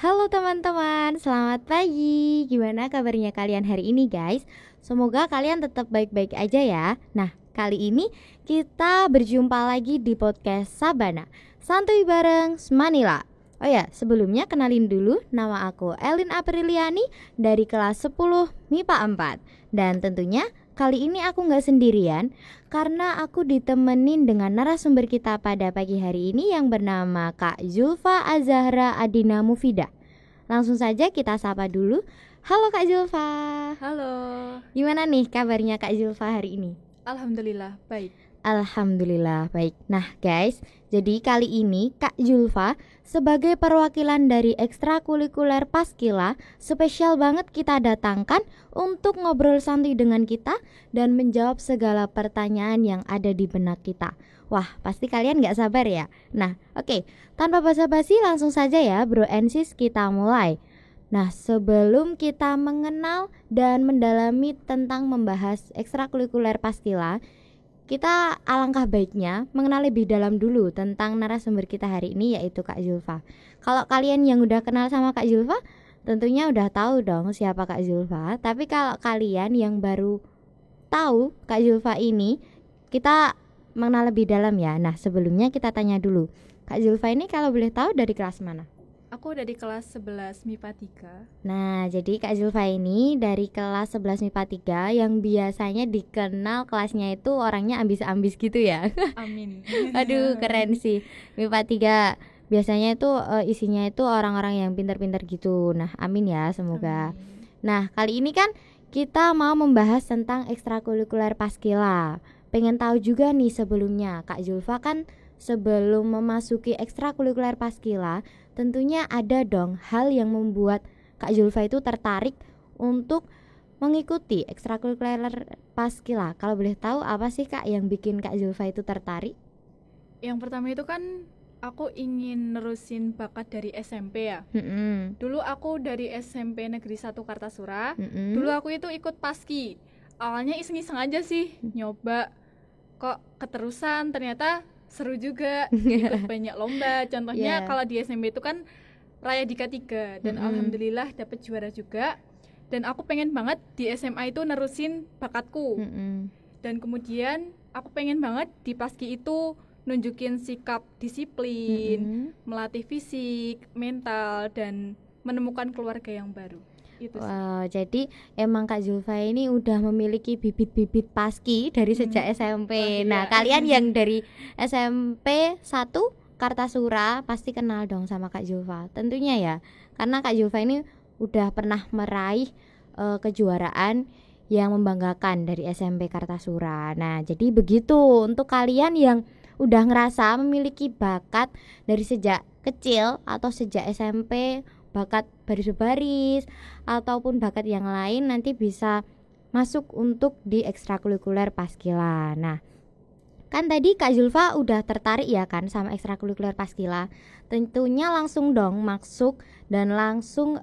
Halo teman-teman, selamat pagi. Gimana kabarnya kalian hari ini guys? Semoga kalian tetap baik-baik aja ya. Nah, kali ini kita berjumpa lagi di podcast Sabana Santuy bareng Smanila. Oh ya, sebelumnya kenalin dulu, nama aku Elin Apriliani dari kelas 10 MIPA 4. Dan tentunya kali ini aku gak sendirian karena aku ditemenin dengan narasumber kita pada pagi hari ini yang bernama Kak Zulfa Azahra Adina Mufidah. Langsung saja kita sapa dulu. Halo Kak Zulfa. Halo. Gimana nih kabarnya Kak Zulfa hari ini? Alhamdulillah baik. Alhamdulillah baik. Nah guys, jadi kali ini Kak Zulfa sebagai perwakilan dari ekstrakurikuler Paskila spesial banget kita datangkan untuk ngobrol santuy dengan kita dan menjawab segala pertanyaan yang ada di benak kita. Wah, pasti kalian gak sabar ya. Nah, oke, tanpa basa-basi langsung saja ya Bro and Sis, kita mulai. Nah, sebelum kita mengenal dan mendalami tentang membahas ekstrakurikuler Paskila, kita alangkah baiknya mengenal lebih dalam dulu tentang narasumber kita hari ini, yaitu Kak Zulfa. Kalau kalian yang udah kenal sama Kak Zulfa, tentunya udah tahu dong siapa Kak Zulfa. Tapi kalau kalian yang baru tahu Kak Zulfa ini, kita mengenal lebih dalam ya. Nah, sebelumnya kita tanya dulu, Kak Zulfa ini kalau boleh tahu dari kelas mana? Aku dari kelas 11 MIPA 3. Nah, jadi Kak Zulfa ini dari kelas 11 MIPA 3 yang biasanya dikenal kelasnya itu orangnya ambis-ambis gitu ya. Amin. Aduh, keren sih. MIPA 3 biasanya itu isinya itu orang-orang yang pintar-pintar gitu. Nah, amin ya, semoga. Amin. Nah, kali ini kan kita mau membahas tentang ekstrakurikuler Paskila. Pengen tahu juga nih sebelumnya, Kak Zulfa kan sebelum memasuki ekstrakurikuler Paskila, tentunya ada dong hal yang membuat Kak Zulfa itu tertarik untuk mengikuti ekstrakurikuler Paskila. Kalau boleh tahu apa sih Kak yang bikin Kak Zulfa itu tertarik? Yang pertama itu kan aku ingin nerusin bakat dari SMP ya. Dulu aku dari SMP Negeri 1 Kartasura. Dulu aku itu ikut Paski. Awalnya iseng-iseng aja sih, nyoba. Kok keterusan ternyata seru juga, ikut banyak lomba. Contohnya kalau di SMP itu kan Raya Dika 3 dan alhamdulillah dapet juara juga. Dan aku pengen banget di SMA itu nerusin bakatku. Dan kemudian aku pengen banget di Paski itu nunjukin sikap disiplin, melatih fisik, mental, dan menemukan keluarga yang baru. Wow, jadi emang Kak Zulfa ini udah memiliki bibit-bibit Paski dari sejak SMP. Nah, kalian yang dari SMP 1 Kartasura pasti kenal dong sama Kak Zulfa. Tentunya ya, karena Kak Zulfa ini udah pernah meraih kejuaraan yang membanggakan dari SMP Kartasura. Nah, jadi begitu untuk kalian yang udah ngerasa memiliki bakat dari sejak kecil atau sejak SMP, bakat baris-baris ataupun bakat yang lain, nanti bisa masuk untuk di ekstrakurikuler Paskila. Nah, kan tadi Kak Zulfa udah tertarik ya kan sama ekstrakurikuler Paskila. Tentunya langsung dong masuk dan langsung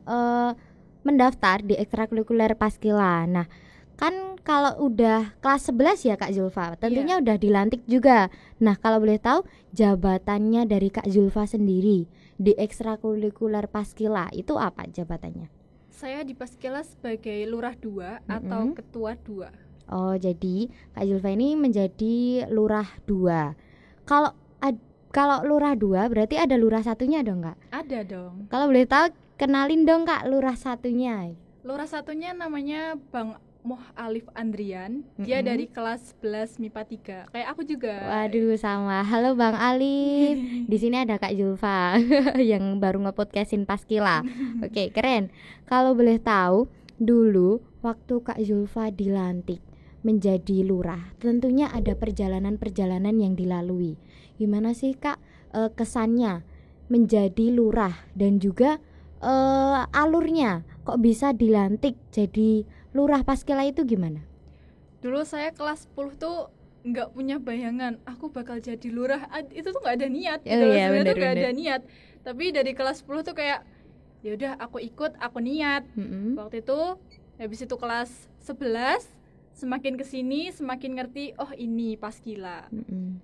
mendaftar di ekstrakurikuler Paskila. Nah, kan kalau udah kelas 11 ya Kak Zulfa, tentunya udah dilantik juga. Nah, kalau boleh tahu jabatannya dari Kak Zulfa sendiri di ekstrakurikuler Paskila itu apa jabatannya? Saya di Paskila sebagai Lurah 2 atau Ketua 2. Oh, jadi Kak Zulfa ini menjadi Lurah 2. Kalau Lurah 2 berarti ada Lurah satunya dong Kak? Ada dong. Kalau boleh tahu kenalin dong Kak Lurah satunya. Lurah satunya namanya Bang Moh Alif Andrian. Dia dari kelas 11 MIPA 3. Kayak aku juga. Waduh, sama. Halo Bang Alif. Di sini ada Kak Zulfa yang baru nge-podcastin Paskila. Oke, keren. Kalau boleh tahu, dulu waktu Kak Zulfa dilantik menjadi lurah, tentunya ada perjalanan-perjalanan yang dilalui. Gimana sih Kak kesannya menjadi lurah dan juga alurnya kok bisa dilantik jadi Lurah Paskila itu gimana? Dulu saya kelas 10 tuh nggak punya bayangan aku bakal jadi lurah. Itu tuh nggak ada niat. Sebenarnya tuh nggak ada niat. Tapi dari kelas 10 tuh kayak ya udah aku ikut, aku niat. Waktu itu habis itu kelas 11 semakin kesini semakin ngerti oh ini Paskila.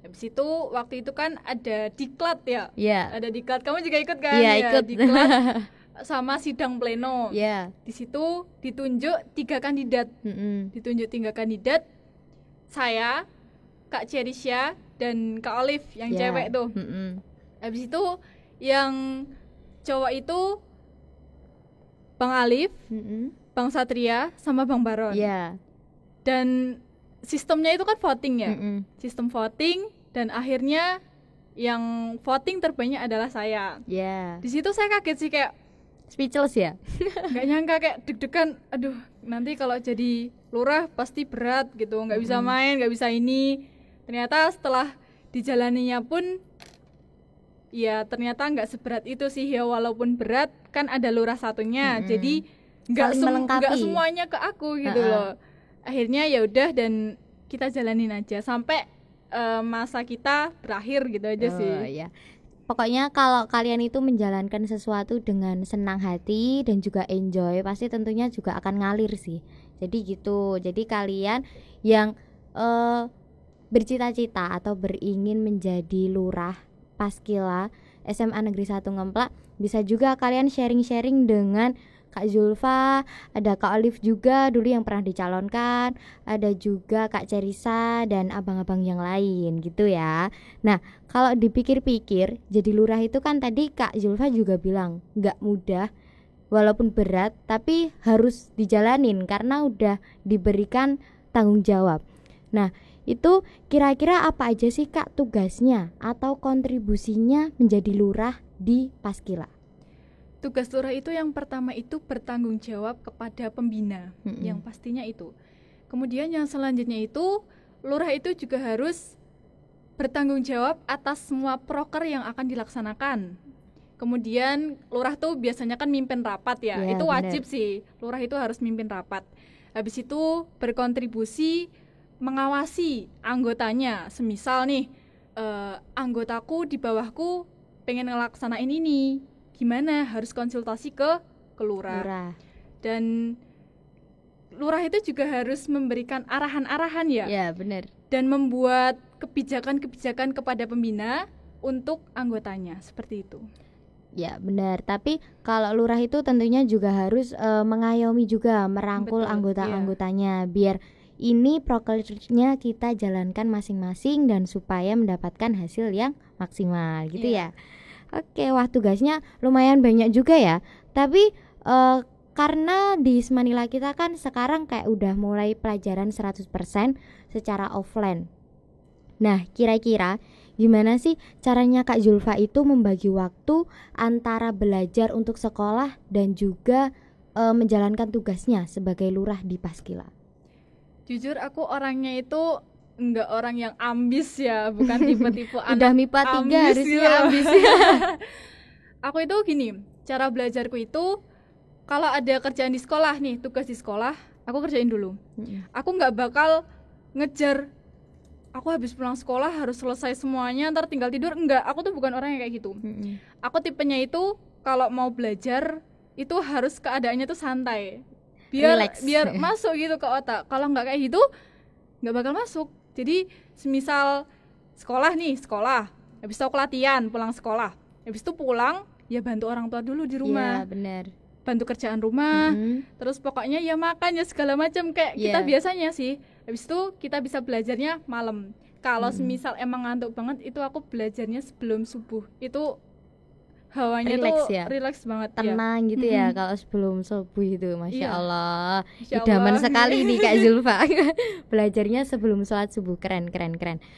Habis itu waktu itu kan ada diklat ya. Ada diklat. Kamu juga ikut kan? Iya, ikut. Diklat. sama sidang pleno. Di situ ditunjuk 3 kandidat. Ditunjuk 3 kandidat. Saya, Kak Cherisha, dan Kak Olive yang cewek tuh. Habis itu yang cowok itu Bang Alif, Bang Satria, sama Bang Baron. Dan sistemnya itu kan voting ya. Sistem voting, dan akhirnya yang voting terbanyak adalah saya. Di situ saya kaget sih, kayak speechless ya. Gak nyangka, kayak deg-degan. Aduh, nanti kalau jadi lurah pasti berat gitu, nggak bisa main, nggak bisa ini. Ternyata setelah dijalaninya pun ya ternyata nggak seberat itu sih ya, walaupun berat kan ada lurah satunya. Jadi nggak semuanya ke aku gitu loh. Akhirnya ya udah, dan kita jalanin aja sampai masa kita berakhir gitu aja sih. Pokoknya kalau kalian itu menjalankan sesuatu dengan senang hati dan juga enjoy, pasti tentunya juga akan ngalir sih. Jadi gitu. Jadi kalian yang bercita-cita atau beringin menjadi lurah Paskila SMA Negeri 1 Ngemplak, bisa juga kalian sharing-sharing dengan Kak Zulfa, ada Kak Olive juga dulu yang pernah dicalonkan, ada juga Kak Cherisa dan abang-abang yang lain gitu ya. Nah, kalau dipikir-pikir jadi lurah itu kan tadi Kak Zulfa juga bilang gak mudah, walaupun berat tapi harus dijalanin karena udah diberikan tanggung jawab. Nah, itu kira-kira apa aja sih Kak tugasnya atau kontribusinya menjadi lurah di Paskila? Tugas lurah itu yang pertama itu bertanggung jawab kepada pembina, yang pastinya itu. Kemudian yang selanjutnya itu lurah itu juga harus bertanggung jawab atas semua proker yang akan dilaksanakan. Kemudian lurah tuh biasanya kan mimpin rapat ya, itu wajib sih, lurah itu harus mimpin rapat. Habis itu berkontribusi mengawasi anggotanya. Semisal nih anggotaku di bawahku pengen ngelaksanain ini, gimana, harus konsultasi ke lurah. Dan lurah itu juga harus memberikan arahan-arahan ya. Benar. Dan membuat kebijakan-kebijakan kepada pembina untuk anggotanya, seperti itu. Ya benar, tapi kalau lurah itu tentunya juga harus mengayomi juga, merangkul anggota-anggotanya biar ini prokernya kita jalankan masing-masing dan supaya mendapatkan hasil yang maksimal gitu ya. Oke, wah tugasnya lumayan banyak juga ya. Tapi karena di Semanila kita kan sekarang kayak udah mulai pelajaran 100% secara offline. Nah, kira-kira gimana sih caranya Kak Zulfa itu membagi waktu antara belajar untuk sekolah dan juga menjalankan tugasnya sebagai lurah di Paskila? Jujur aku orangnya itu enggak orang yang ambis ya, bukan tipe-tipe anak udah MIPA 3 harusnya ambis ya. Aku itu gini, cara belajarku itu kalau ada kerjaan di sekolah nih, tugas di sekolah, aku kerjain dulu. Aku enggak bakal ngejar aku habis pulang sekolah harus selesai semuanya ntar tinggal tidur, enggak. Aku tuh bukan orang yang kayak gitu. Aku tipenya itu kalau mau belajar itu harus keadaannya tuh santai, biar masuk gitu ke otak. Kalau nggak kayak gitu nggak bakal masuk. Jadi semisal sekolah, habis itu aku latihan, pulang sekolah, habis itu pulang ya bantu orang tua dulu di rumah. Iya benar. Bantu kerjaan rumah, terus pokoknya ya makan ya segala macam kayak kita biasanya sih. Habis itu kita bisa belajarnya malam. Kalau semisal emang ngantuk banget, itu aku belajarnya sebelum subuh. Itu hawanya relax banget, tenang gitu ya kalau sebelum subuh itu. Masya Allah, idaman sekali nih Kak Zulfa. Belajarnya sebelum sholat subuh, keren.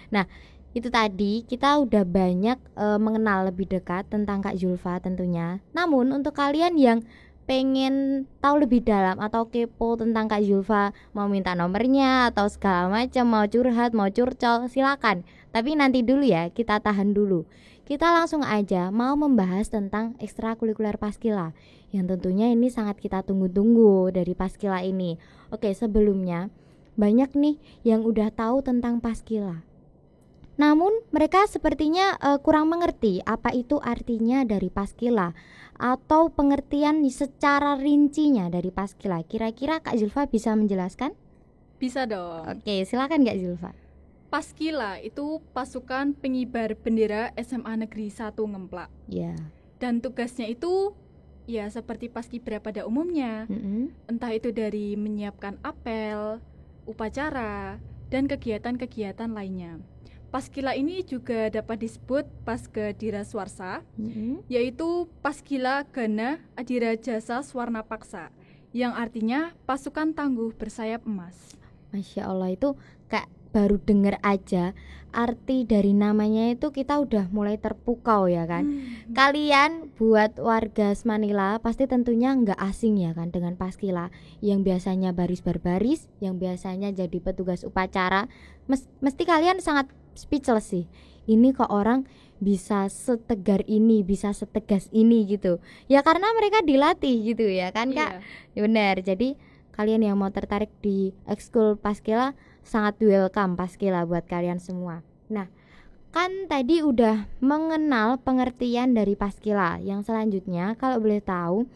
Nah itu tadi kita udah banyak mengenal lebih dekat tentang Kak Zulfa tentunya. Namun untuk kalian yang pengen tahu lebih dalam atau kepo tentang Kak Zulfa, mau minta nomornya atau segala macam, mau curhat, mau curcol, silakan. Tapi nanti dulu ya, kita tahan dulu. Kita langsung aja mau membahas tentang ekstrakurikuler Paskila yang tentunya ini sangat kita tunggu-tunggu dari Paskila ini. Oke, sebelumnya banyak nih yang udah tahu tentang Paskila. Namun mereka sepertinya kurang mengerti apa itu artinya dari Paskila atau pengertian secara rincinya dari Paskila. Kira-kira Kak Zulfa bisa menjelaskan? Bisa dong. Oke, silakan Kak Zulfa. Paskila itu pasukan pengibar bendera SMA Negeri 1 Ngemplak. Ya. Dan tugasnya itu Ya, seperti paskibra pada umumnya. Entah itu dari menyiapkan apel, upacara, dan kegiatan-kegiatan lainnya. Paskila ini juga dapat disebut Paska Dira Swarsa, yaitu Paskila Gana Adira Jasa Swarna Paksa, yang artinya pasukan tangguh bersayap emas. Masya Allah, itu kayak baru dengar aja arti dari namanya itu kita udah mulai terpukau ya kan. Kalian buat warga Semanila pasti tentunya nggak asing ya kan dengan Paskila yang biasanya baris berbaris, yang biasanya jadi petugas upacara. Mesti kalian sangat speechless sih. Ini kok orang bisa setegar ini, bisa setegas ini gitu. Ya karena mereka dilatih gitu ya kan Kak. Benar. Jadi kalian yang mau tertarik di ekskul Paskila sangat welcome Paskila buat kalian semua. Nah, kan tadi udah mengenal pengertian dari Paskila. Yang selanjutnya kalau boleh tahu,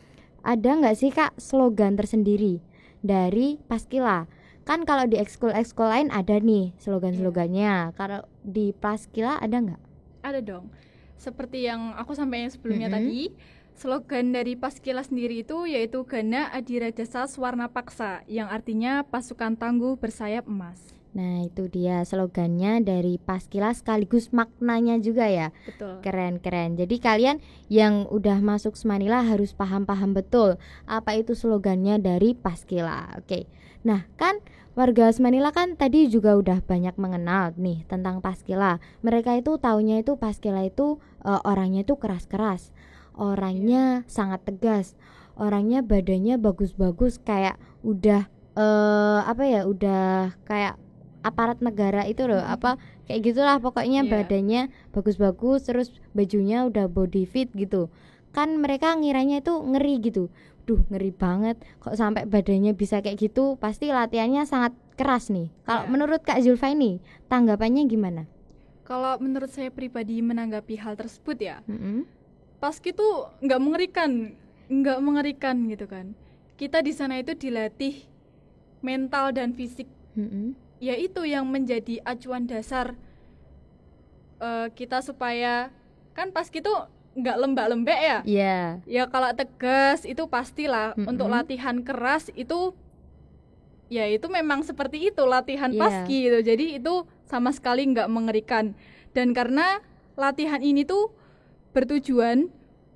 ada nggak sih Kak slogan tersendiri dari Paskila? Kan kalau di ekskul-ekskul lain ada nih slogan-slogannya. Kalau di Paskila ada nggak? Ada dong. Seperti yang aku sampaikan sebelumnya tadi, slogan dari Paskila sendiri itu yaitu Gana Adira Jasa Swarna Paksa, yang artinya pasukan tangguh bersayap emas. Nah itu dia slogannya dari Paskila sekaligus maknanya juga ya. Betul. Keren. Jadi kalian yang udah masuk Semanila harus paham betul apa itu slogannya dari Paskila. Oke. Nah kan warga Semanila kan tadi juga udah banyak mengenal nih tentang Paskila. Mereka itu taunya itu Paskila itu orangnya itu keras-keras, orangnya sangat tegas, orangnya badannya bagus-bagus kayak udah udah kayak aparat negara itu loh, kayak gitulah pokoknya. Badannya bagus-bagus, terus bajunya udah body fit gitu. Kan mereka ngiranya itu ngeri gitu. Duh, ngeri banget kok sampai badannya bisa kayak gitu, pasti latihannya sangat keras nih. Kalau menurut Kak Zulfa ini tanggapannya gimana? Kalau menurut saya pribadi menanggapi hal tersebut ya, Paski tuh nggak mengerikan gitu kan. Kita di sana itu dilatih mental dan fisik. Ya itu yang menjadi acuan dasar kita supaya kan Paski tuh nggak lembek-lembek ya. Ya kalau tegas itu pastilah. Untuk latihan keras itu ya itu memang seperti itu latihan Paski gitu. Jadi itu sama sekali nggak mengerikan. Dan karena latihan ini tuh bertujuan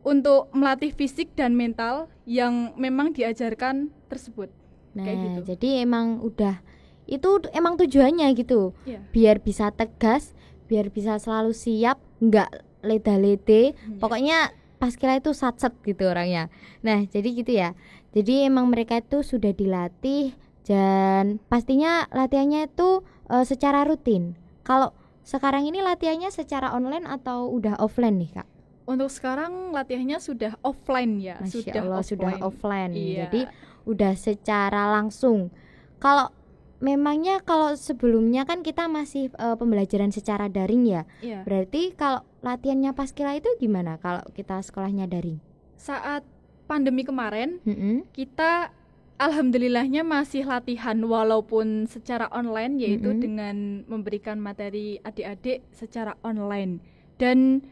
untuk melatih fisik dan mental yang memang diajarkan tersebut. Nah, kayak gitu. Jadi emang udah itu emang tujuannya gitu. Biar bisa tegas, biar bisa selalu siap, nggak leda-lede. Pokoknya Paskila itu satset gitu orangnya. Nah, jadi gitu ya. Jadi emang mereka itu sudah dilatih dan pastinya latihannya itu secara rutin. Kalau sekarang ini latihannya secara online atau udah offline nih Kak? Untuk sekarang latihannya sudah offline ya. Masya Allah, sudah offline. Jadi udah secara langsung. Kalau memangnya kalau sebelumnya kan kita masih pembelajaran secara daring ya. Berarti kalau latihannya Paskila itu gimana kalau kita sekolahnya daring? Saat pandemi kemarin, kita alhamdulillahnya masih latihan walaupun secara online, yaitu dengan memberikan materi adik-adik secara online. Dan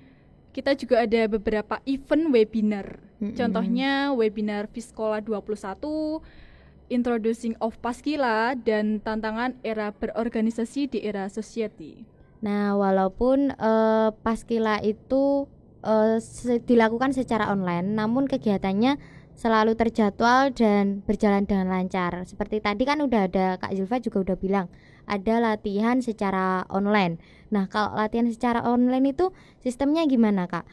kita juga ada beberapa event webinar. Contohnya webinar Fiskola 21, Introducing of Paskila, dan tantangan era berorganisasi di era society. Nah, walaupun Paskila itu dilakukan secara online, namun kegiatannya selalu terjadwal dan berjalan dengan lancar. Seperti tadi kan udah ada Kak Zulfa juga udah bilang ada latihan secara online. Nah, kalau latihan secara online itu sistemnya gimana Kak?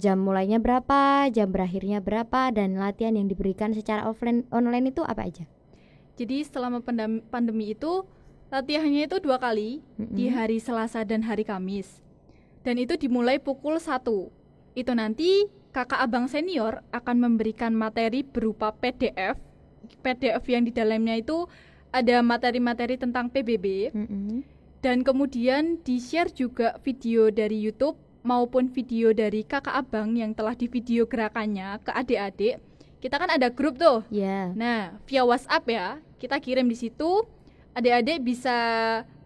Jam mulainya berapa, jam berakhirnya berapa, dan latihan yang diberikan secara online itu apa aja? Jadi selama pandemi itu latihannya itu 2 kali, di hari Selasa dan hari Kamis. Dan itu dimulai pukul 1. Itu nanti kakak abang senior akan memberikan materi berupa PDF yang di dalamnya itu ada materi-materi tentang PBB. Dan kemudian di-share juga video dari YouTube maupun video dari kakak abang yang telah di video gerakannya ke adik-adik. Kita kan ada grup tuh. Nah, via WhatsApp ya, kita kirim di situ. Adik-adik bisa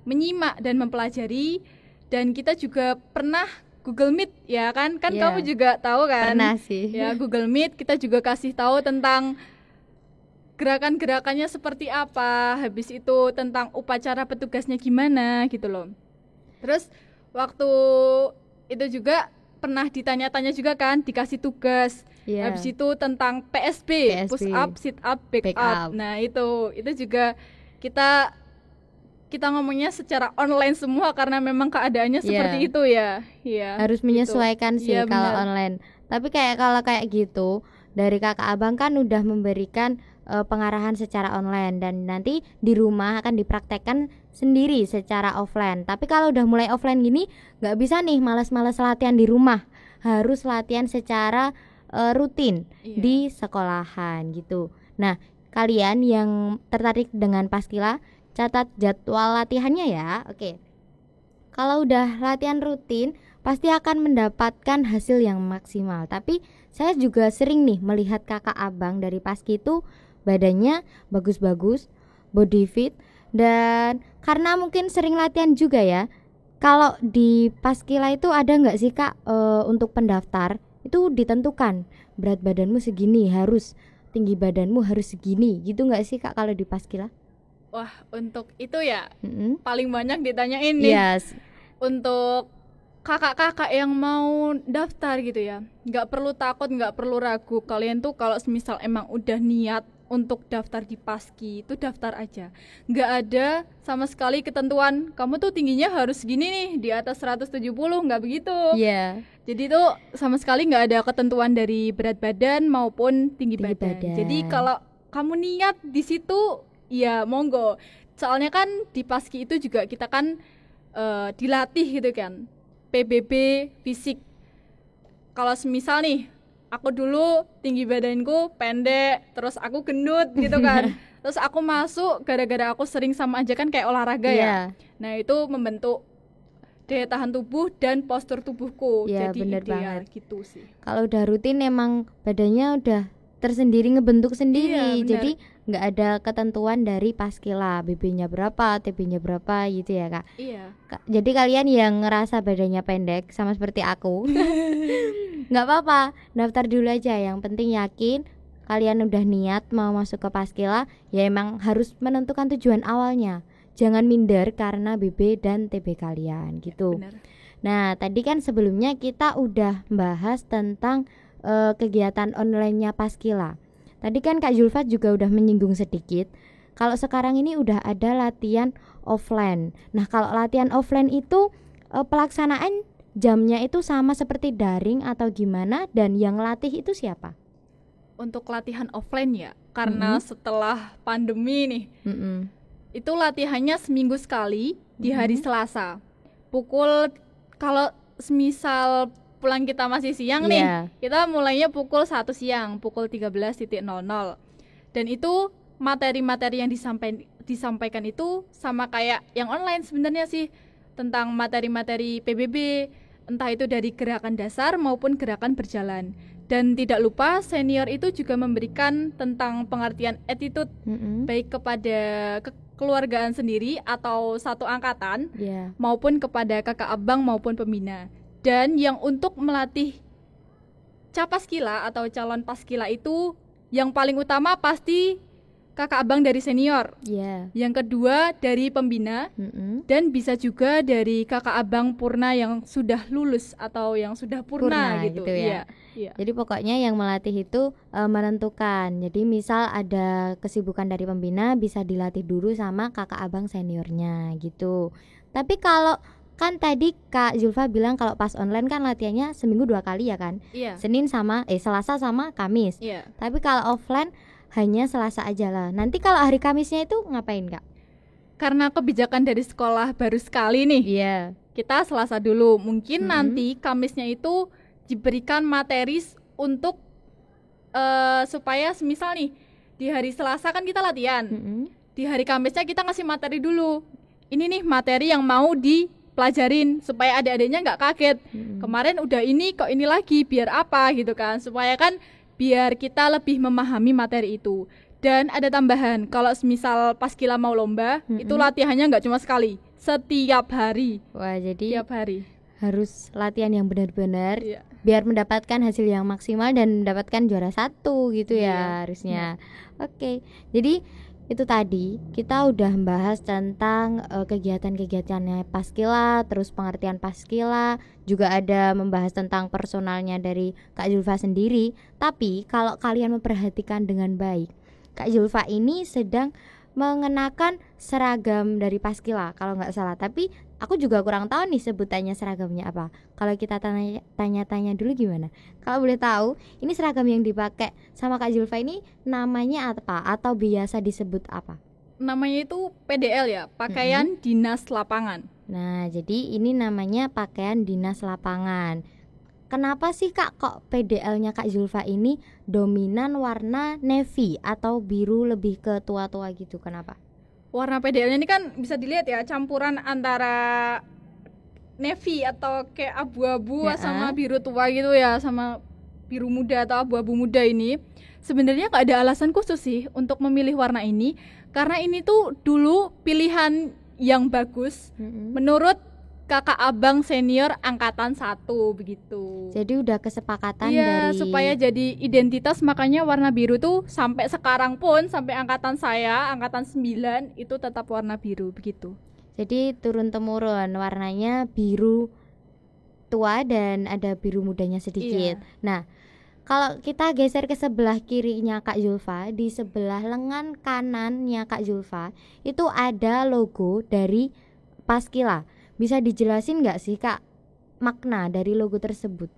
menyimak dan mempelajari. Dan kita juga pernah Google Meet ya kan Yeah. kamu juga tahu kan? Pernah sih. Ya Google Meet kita juga kasih tahu tentang gerakan-gerakannya seperti apa, habis itu tentang upacara petugasnya gimana gitu loh. Terus waktu itu juga pernah ditanya-tanya juga kan, dikasih tugas. Yeah. Habis itu tentang PSB, push up, sit up, back up. Nah itu juga kita ngomongnya secara online semua karena memang keadaannya seperti itu ya. Iya. Harus menyesuaikan gitu. sih Ya, kalau online. Tapi kalau kayak gitu dari kakak abang kan udah memberikan pengarahan secara online dan nanti di rumah akan dipraktekkan sendiri secara offline. Tapi kalau udah mulai offline gini nggak bisa nih malas-malas latihan di rumah, harus latihan secara rutin di sekolahan gitu. Nah kalian yang tertarik dengan Paskila catat jadwal latihannya ya. Oke. Kalau udah latihan rutin pasti akan mendapatkan hasil yang maksimal. Tapi saya juga sering nih melihat kakak abang dari Paski itu badannya bagus-bagus, body fit, dan karena mungkin sering latihan juga ya. Kalau di Paskila itu ada nggak sih kak untuk pendaftar itu ditentukan berat badanmu segini, harus tinggi badanmu harus segini gitu nggak sih kak kalau di Paskila? Wah untuk itu ya paling banyak ditanyain nih. Yes. Untuk kakak-kakak yang mau daftar gitu ya, nggak perlu takut, nggak perlu ragu. Kalian tuh kalau misal emang udah niat untuk daftar di Paski itu daftar aja. Nggak ada sama sekali ketentuan kamu tuh tingginya harus segini nih, di atas 170, nggak begitu. Iya. Jadi tuh sama sekali nggak ada ketentuan dari berat badan maupun tinggi badan. Jadi kalau kamu niat di situ ya monggo. Soalnya kan di Paski itu juga kita kan dilatih gitu kan, PBB fisik. Kalau semisal nih aku dulu tinggi badanku pendek, terus aku gendut gitu kan. Terus aku masuk gara-gara aku sering sama aja kan kayak olahraga ya. Nah itu membentuk daya tahan tubuh dan postur tubuhku. Jadi bener ideal banget. gitu sih. Kalau udah rutin emang badannya udah tersendiri, ngebentuk sendiri. Jadi nggak ada ketentuan dari Paskila, BB-nya berapa, TB-nya berapa gitu ya kak. Iya. Jadi kalian yang ngerasa badannya pendek sama seperti aku nggak apa-apa, daftar dulu aja. Yang penting yakin kalian udah niat mau masuk ke Paskila, ya emang harus menentukan tujuan awalnya. Jangan minder karena BB dan TB kalian gitu. Bener. Nah tadi kan sebelumnya kita udah bahas tentang kegiatan online-nya Paskila. Tadi kan Kak Zulfa juga udah menyinggung sedikit. Kalau sekarang ini udah ada latihan offline. Nah kalau latihan offline itu pelaksanaan jamnya itu sama seperti daring atau gimana, dan yang latih itu siapa? Untuk latihan offline ya, karena setelah pandemi nih, itu latihannya seminggu sekali di hari Selasa. Kalau semisal pulang kita masih siang nih, kita mulainya pukul 1 siang, pukul 13.00. Dan itu materi-materi yang disampaikan itu sama kayak yang online sebenarnya sih, tentang materi-materi PBB, entah itu dari gerakan dasar maupun gerakan berjalan. Dan tidak lupa senior itu juga memberikan tentang pengertian attitude, baik kepada kekeluargaan sendiri atau satu angkatan, maupun kepada kakak abang maupun pembina. Dan yang untuk melatih Capaskila atau calon Paskila itu yang paling utama pasti kakak abang dari senior, yang kedua dari pembina, dan bisa juga dari kakak abang purna yang sudah lulus atau yang sudah purna gitu ya. Jadi pokoknya yang melatih itu menentukan. Jadi misal ada kesibukan dari pembina, bisa dilatih dulu sama kakak abang seniornya gitu. Tapi kalau kan tadi Kak Zulfa bilang kalau pas online kan latihannya seminggu 2 kali ya kan? Senin sama Selasa sama Kamis. Tapi kalau offline hanya Selasa aja lah. Nanti kalau hari Kamisnya itu ngapain Kak? Karena kebijakan dari sekolah baru sekali nih, kita Selasa dulu. Mungkin nanti Kamisnya itu diberikan materi untuk supaya semisal nih di hari Selasa kan kita latihan, di hari Kamisnya kita ngasih materi dulu. Ini nih materi yang mau dipelajarin supaya adik-adiknya nggak kaget. Kemarin udah ini kok ini lagi, biar apa gitu kan, supaya kan biar kita lebih memahami materi itu. Dan ada tambahan, kalau misal Paskila mau lomba, itu latihannya nggak cuma sekali, setiap hari. Wah, jadi setiap hari harus latihan yang benar-benar biar mendapatkan hasil yang maksimal dan mendapatkan juara 1 gitu ya harusnya. Oke. Jadi itu tadi kita udah membahas tentang kegiatan-kegiatannya Paskila, terus pengertian Paskila, juga ada membahas tentang personalnya dari Kak Zulfa sendiri. Tapi kalau kalian memperhatikan dengan baik, Kak Zulfa ini sedang mengenakan seragam dari Paskila kalau nggak salah. Tapi aku juga kurang tahu nih sebutannya seragamnya apa. Kalau kita tanya-tanya dulu gimana? Kalau boleh tahu, ini seragam yang dipakai sama Kak Zulfa ini namanya apa atau biasa disebut apa? Namanya itu PDL ya, pakaian dinas lapangan. Nah, jadi ini namanya pakaian dinas lapangan. Kenapa sih Kak kok PDL-nya Kak Zulfa ini dominan warna navy atau biru lebih ke tua-tua gitu? Kenapa? Warna PDL-nya ini kan bisa dilihat ya, campuran antara navy atau kayak abu-abu sama biru tua gitu ya, sama biru muda atau abu-abu muda ini. Sebenarnya gak ada alasan khusus sih untuk memilih warna ini, karena ini tuh dulu pilihan yang bagus menurut kakak abang senior angkatan 1 begitu. Jadi udah kesepakatan dari supaya jadi identitas, makanya warna biru tuh sampai sekarang pun, sampai angkatan saya, angkatan 9 itu tetap warna biru begitu. Jadi turun temurun warnanya biru tua dan ada biru mudanya sedikit. Nah, kalau kita geser ke sebelah kirinya Kak Zulfa, di sebelah lengan kanannya Kak Zulfa itu ada logo dari Paskila. Bisa dijelasin nggak sih Kak makna dari logo tersebut?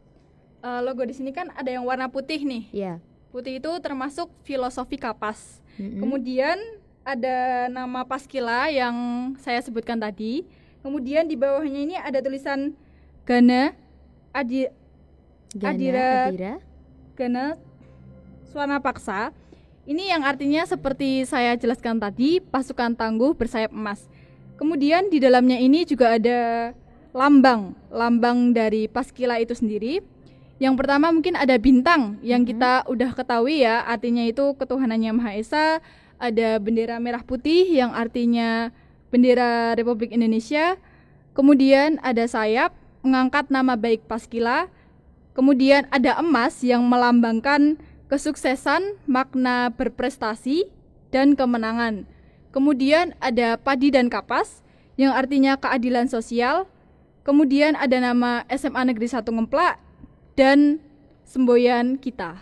Logo di sini kan ada yang warna putih nih. Iya. Putih itu termasuk filosofi Kapas. Kemudian ada nama Paskila yang saya sebutkan tadi. Kemudian di bawahnya ini ada tulisan Gana Adira Gana Swana Paksa. Ini yang artinya seperti saya jelaskan tadi, pasukan tangguh bersayap emas. Kemudian di dalamnya ini juga ada lambang dari Paskila itu sendiri. Yang pertama mungkin ada bintang yang kita udah ketahui ya, artinya itu ketuhanannya Maha Esa. Ada bendera merah putih yang artinya bendera Republik Indonesia. Kemudian ada sayap mengangkat nama baik Paskila. Kemudian ada emas yang melambangkan kesuksesan, makna berprestasi dan kemenangan. Kemudian ada padi dan kapas yang artinya keadilan sosial. Kemudian ada nama SMA Negeri 1 Ngemplak dan semboyan kita.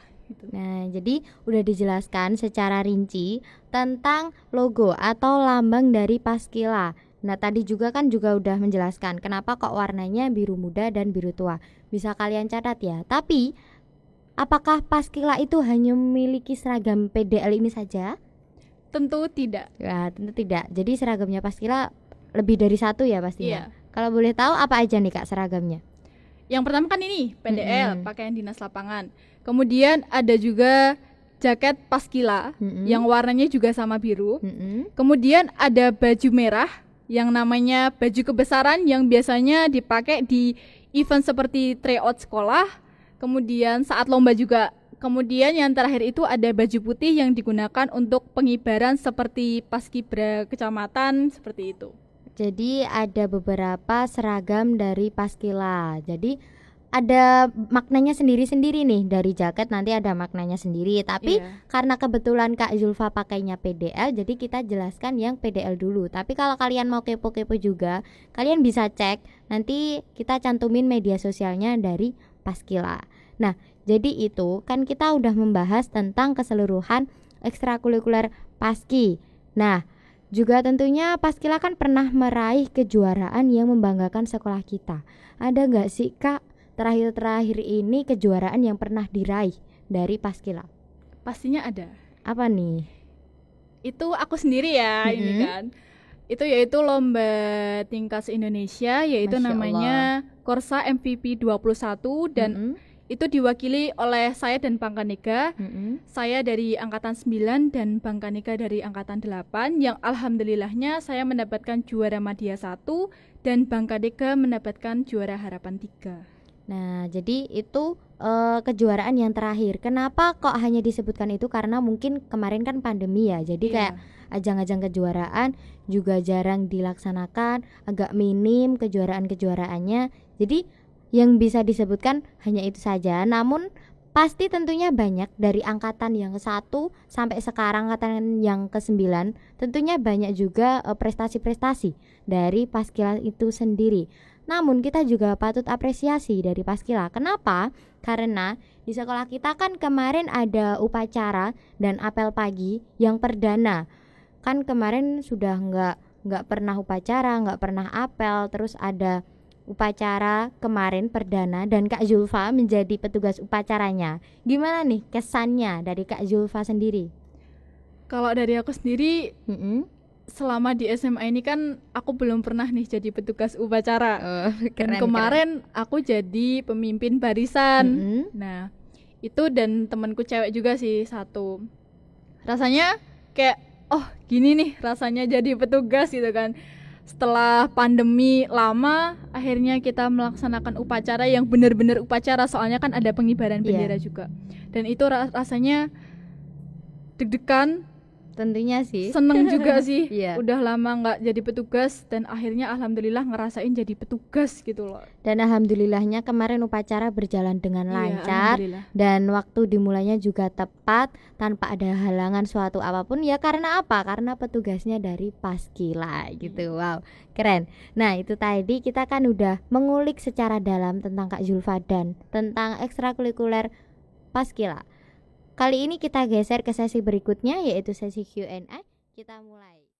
Nah, jadi udah dijelaskan secara rinci tentang logo atau lambang dari Paskila. Nah, tadi juga udah menjelaskan kenapa kok warnanya biru muda dan biru tua. Bisa kalian catat ya. Tapi apakah Paskila itu hanya memiliki seragam PDL ini saja? Tentu tidak. Ya, tentu tidak. Jadi seragamnya Paskila lebih dari 1 ya pastinya. Iya. Kalau boleh tahu apa aja nih Kak seragamnya? Yang pertama kan ini PDL, pakaian dinas lapangan. Kemudian ada juga jaket Paskila yang warnanya juga sama biru. Kemudian ada baju merah yang namanya baju kebesaran yang biasanya dipakai di event seperti tryout sekolah. Kemudian saat lomba juga. Kemudian yang terakhir itu ada baju putih yang digunakan untuk pengibaran seperti paskibra kecamatan seperti itu. Jadi ada beberapa seragam dari Paskila. Jadi ada maknanya sendiri-sendiri nih. Dari jaket nanti ada maknanya sendiri. Tapi karena kebetulan Kak Zulfa pakainya PDL, jadi kita jelaskan yang PDL dulu. Tapi kalau kalian mau kepo-kepo juga, kalian bisa cek. Nanti kita cantumin media sosialnya dari Paskila. Nah, jadi itu kan kita udah membahas tentang keseluruhan ekstrakurikuler Paski. Nah, juga tentunya Paskila kan pernah meraih kejuaraan yang membanggakan sekolah kita. Ada nggak sih Kak terakhir-terakhir ini kejuaraan yang pernah diraih dari Paskila? Pastinya ada. Apa nih? Itu aku sendiri ya, ini kan. Itu yaitu lomba tingkat se-Indonesia, yaitu Masya namanya Allah. Korsa MVP 21 dan itu diwakili oleh saya dan Bang Kanika. Saya dari angkatan 9 dan Bang Kanika dari angkatan 8 yang alhamdulillahnya saya mendapatkan juara Madya 1 dan Bang Kanika mendapatkan juara Harapan 3. Nah, jadi itu kejuaraan yang terakhir. Kenapa kok hanya disebutkan itu? Karena mungkin kemarin kan pandemi ya. Jadi kayak ajang-ajang kejuaraan juga jarang dilaksanakan, agak minim kejuaraan-kejuaraannya. Jadi yang bisa disebutkan hanya itu saja. Namun pasti tentunya banyak dari angkatan yang ke-1 sampai sekarang angkatan yang ke-9, tentunya banyak juga prestasi-prestasi dari Paskila itu sendiri. Namun kita juga patut apresiasi dari Paskila. Kenapa? Karena di sekolah kita kan kemarin ada upacara dan apel pagi yang perdana. Kan kemarin sudah nggak pernah upacara, nggak pernah apel, terus ada upacara kemarin perdana dan Kak Zulfa menjadi petugas upacaranya. Gimana nih kesannya dari Kak Zulfa sendiri? Kalau dari aku sendiri, selama di SMA ini kan aku belum pernah nih jadi petugas upacara. Dan kemarin aku jadi pemimpin barisan. Nah, itu dan temanku cewek juga sih satu. Rasanya kayak gini nih rasanya jadi petugas gitu kan. Setelah pandemi lama, akhirnya kita melaksanakan upacara yang benar-benar upacara, soalnya kan ada pengibaran bendera juga. Dan itu rasanya deg-degan, tentunya sih. Seneng juga sih. Udah lama nggak jadi petugas dan akhirnya alhamdulillah ngerasain jadi petugas gitu loh. Dan alhamdulillahnya kemarin upacara berjalan dengan lancar dan waktu dimulainya juga tepat tanpa ada halangan suatu apapun. Ya karena apa? Karena petugasnya dari Paskila gitu. Wow, keren. Nah, itu tadi kita kan udah mengulik secara dalam tentang Kak Zulfa dan tentang ekstrakurikuler Paskila. Kali ini kita geser ke sesi berikutnya, yaitu sesi Q&A. Kita mulai.